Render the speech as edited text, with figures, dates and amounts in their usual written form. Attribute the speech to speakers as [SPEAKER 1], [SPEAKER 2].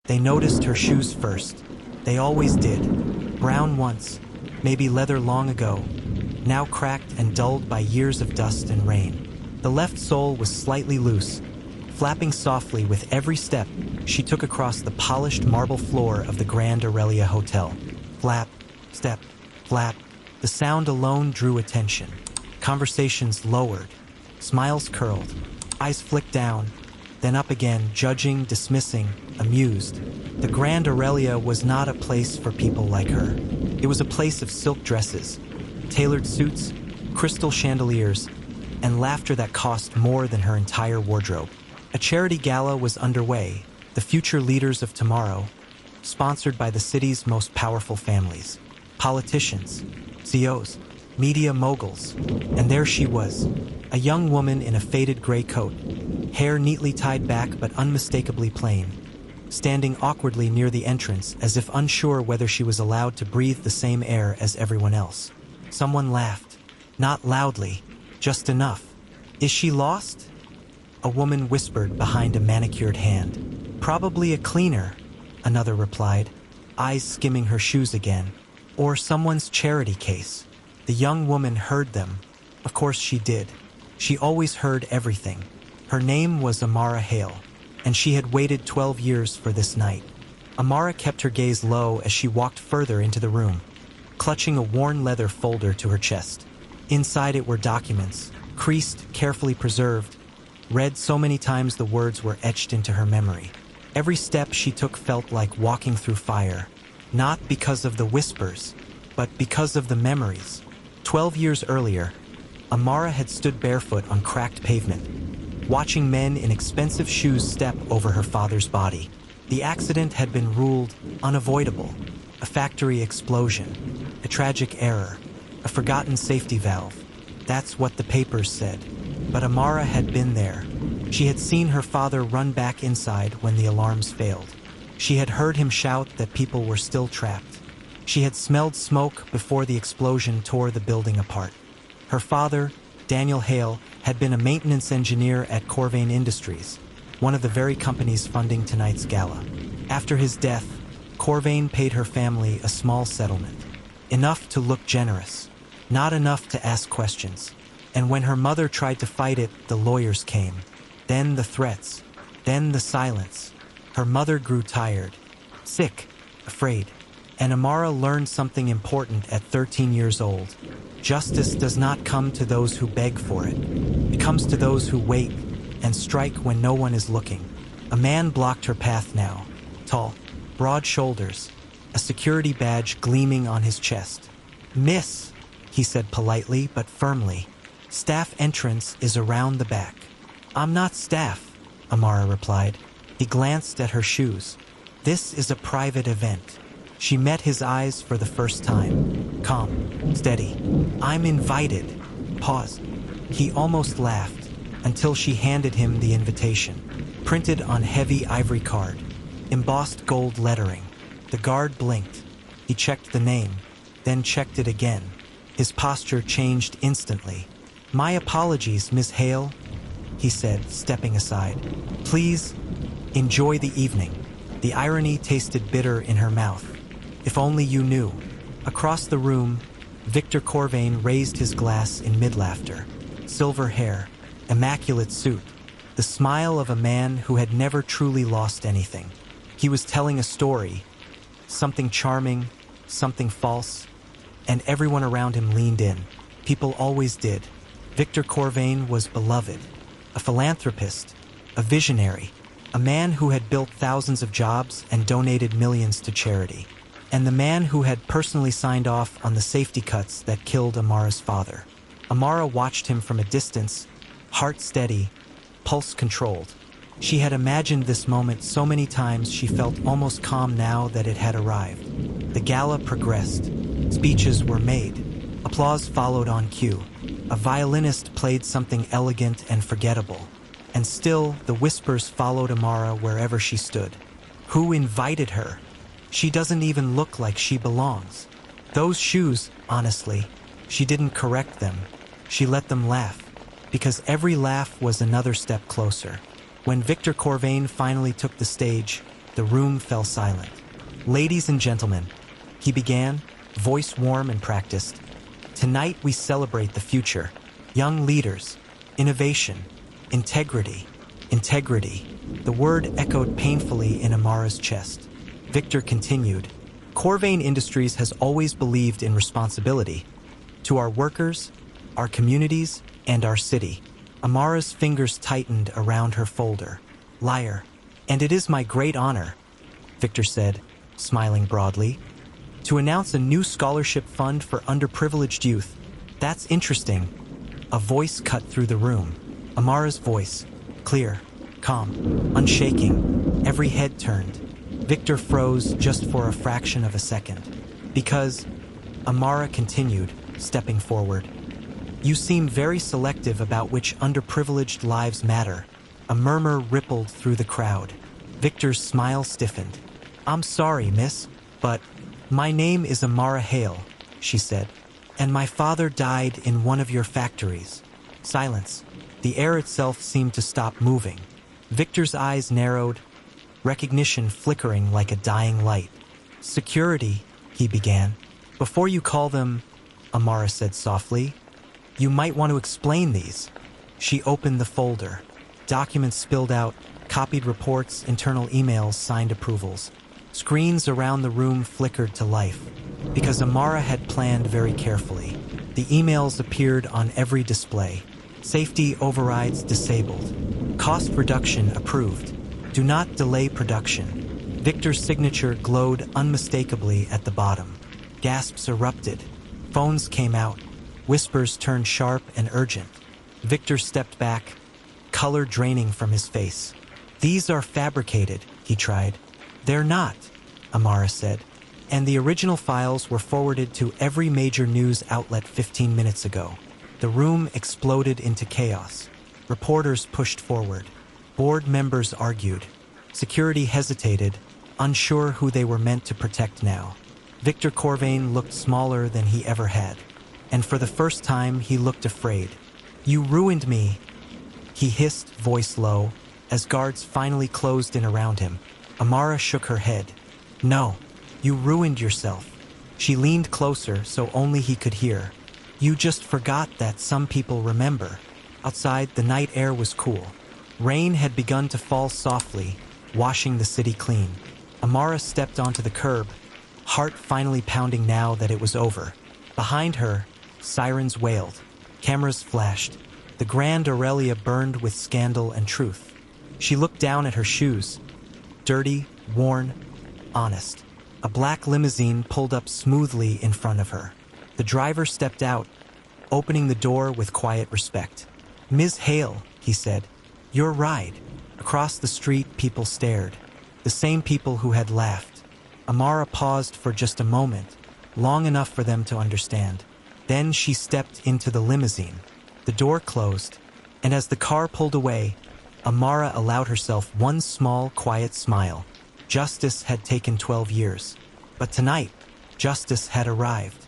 [SPEAKER 1] They noticed her shoes first. They always did. Brown once, maybe leather long ago, now cracked and dulled by years of dust and rain. The left sole was slightly loose, flapping softly with every step she took across the polished marble floor of the Grand Aurelia Hotel. Flap, step, flap. The sound alone drew attention. Conversations lowered, smiles curled, eyes flicked down, then up again, judging, dismissing, amused. The Grand Aurelia was not a place for people like her. It was a place of silk dresses, tailored suits, crystal chandeliers, and laughter that cost more than her entire wardrobe. A charity gala was underway, the future leaders of tomorrow, sponsored by the city's most powerful families, politicians, CEOs, media moguls. And there she was, a young woman in a faded gray coat, hair neatly tied back but unmistakably plain, standing awkwardly near the entrance as if unsure whether she was allowed to breathe the same air as everyone else. Someone laughed, not loudly, just enough. "Is she lost?" A woman whispered behind a manicured hand. "Probably a cleaner," another replied, eyes skimming her shoes again. "Or someone's charity case." The young woman heard them. Of course she did. She always heard everything. Her name was Amara Hale, and she had waited 12 years for this night. Amara kept her gaze low as she walked further into the room, clutching a worn leather folder to her chest. Inside it were documents, creased, carefully preserved, read so many times the words were etched into her memory. Every step she took felt like walking through fire, not because of the whispers, but because of the memories. 12 years earlier, Amara had stood barefoot on cracked pavement, watching men in expensive shoes step over her father's body. The accident had been ruled unavoidable, a factory explosion, a tragic error, a forgotten safety valve. That's what the papers said. But Amara had been there. She had seen her father run back inside when the alarms failed. She had heard him shout that people were still trapped. She had smelled smoke before the explosion tore the building apart. Her father, Daniel Hale, had been a maintenance engineer at Corvain Industries, one of the very companies funding tonight's gala. After his death, Corvain paid her family a small settlement, enough to look generous, not enough to ask questions. And when her mother tried to fight it, the lawyers came. Then the threats, then the silence. Her mother grew tired, sick, afraid. And Amara learned something important at 13 years old. Justice does not come to those who beg for it. It comes to those who wait and strike when no one is looking. A man blocked her path now, tall, broad shoulders, a security badge gleaming on his chest. "Miss," he said politely but firmly, "staff entrance is around the back." "I'm not staff," Amara replied. He glanced at her shoes. "This is a private event." She met his eyes for the first time. Calm, steady. "I'm invited." Paused. He almost laughed until she handed him the invitation, printed on heavy ivory card, embossed gold lettering. The guard blinked. He checked the name, then checked it again. His posture changed instantly. "My apologies, Miss Hale," he said, stepping aside. "Please, enjoy the evening." The irony tasted bitter in her mouth. "If only you knew." Across the room, Victor Corvain raised his glass in mid-laughter. Silver hair, immaculate suit, the smile of a man who had never truly lost anything. He was telling a story, something charming, something false, and everyone around him leaned in. People always did. Victor Corvain was beloved, a philanthropist, a visionary, a man who had built thousands of jobs and donated millions to charity, and the man who had personally signed off on the safety cuts that killed Amara's father. Amara watched him from a distance, heart steady, pulse controlled. She had imagined this moment so many times she felt almost calm now that it had arrived. The gala progressed. Speeches were made. Applause followed on cue. A violinist played something elegant and forgettable. And still, the whispers followed Amara wherever she stood. Who invited her? She doesn't even look like she belongs. Those shoes, honestly, she didn't correct them. She let them laugh, because every laugh was another step closer. When Victor Corvain finally took the stage, The room fell silent. "Ladies and gentlemen," he began, voice warm and practiced. "Tonight we celebrate the future. Young leaders, innovation, integrity, integrity." The word echoed painfully in Amara's chest. Victor continued, "Corvain Industries has always believed in responsibility to our workers, our communities, and our city." Amara's fingers tightened around her folder. "Liar. And it is my great honor," Victor said, smiling broadly, "to announce a new scholarship fund for underprivileged youth. That's interesting." A voice cut through the room. Amara's voice, clear, calm, unshaking. Every head turned. Victor froze just for a fraction of a second. "Because," Amara continued, stepping forward, "you seem very selective about which underprivileged lives matter." A murmur rippled through the crowd. Victor's smile stiffened. "I'm sorry, miss, but my name is Amara Hale," she said, "and my father died in one of your factories." Silence. The air itself seemed to stop moving. Victor's eyes narrowed, recognition flickering like a dying light. "Security," he began. "Before you call them," Amara said softly, "you might want to explain these." She opened the folder. Documents spilled out, copied reports, internal emails, signed approvals. Screens around the room flickered to life. Because Amara had planned very carefully. The emails appeared on every display. Safety overrides disabled. Cost reduction approved. Do not delay production. Victor's signature glowed unmistakably at the bottom. Gasps erupted. Phones came out. Whispers turned sharp and urgent. Victor stepped back, color draining from his face. "These are fabricated," he tried. "They're not," Amara said. "And the original files were forwarded to every major news outlet 15 minutes ago." The room exploded into chaos. Reporters pushed forward. Board members argued. Security hesitated, unsure who they were meant to protect now. Victor Corvain looked smaller than he ever had. And for the first time, he looked afraid. "You ruined me," he hissed, voice low, as guards finally closed in around him. Amara shook her head. "No, you ruined yourself." She leaned closer so only he could hear. "You just forgot that some people remember." Outside, the night air was cool. Rain had begun to fall softly, washing the city clean. Amara stepped onto the curb, heart finally pounding now that it was over. Behind her, sirens wailed. Cameras flashed. The Grand Aurelia burned with scandal and truth. She looked down at her shoes. Dirty, worn, honest. A black limousine pulled up smoothly in front of her. The driver stepped out, opening the door with quiet respect. "Ms. Hale," he said, "your ride." Across the street, people stared. The same people who had laughed. Amara paused for just a moment, long enough for them to understand. Then she stepped into the limousine. The door closed, and as the car pulled away, Amara allowed herself one small, quiet smile. Justice had taken 12 years. But tonight, justice had arrived.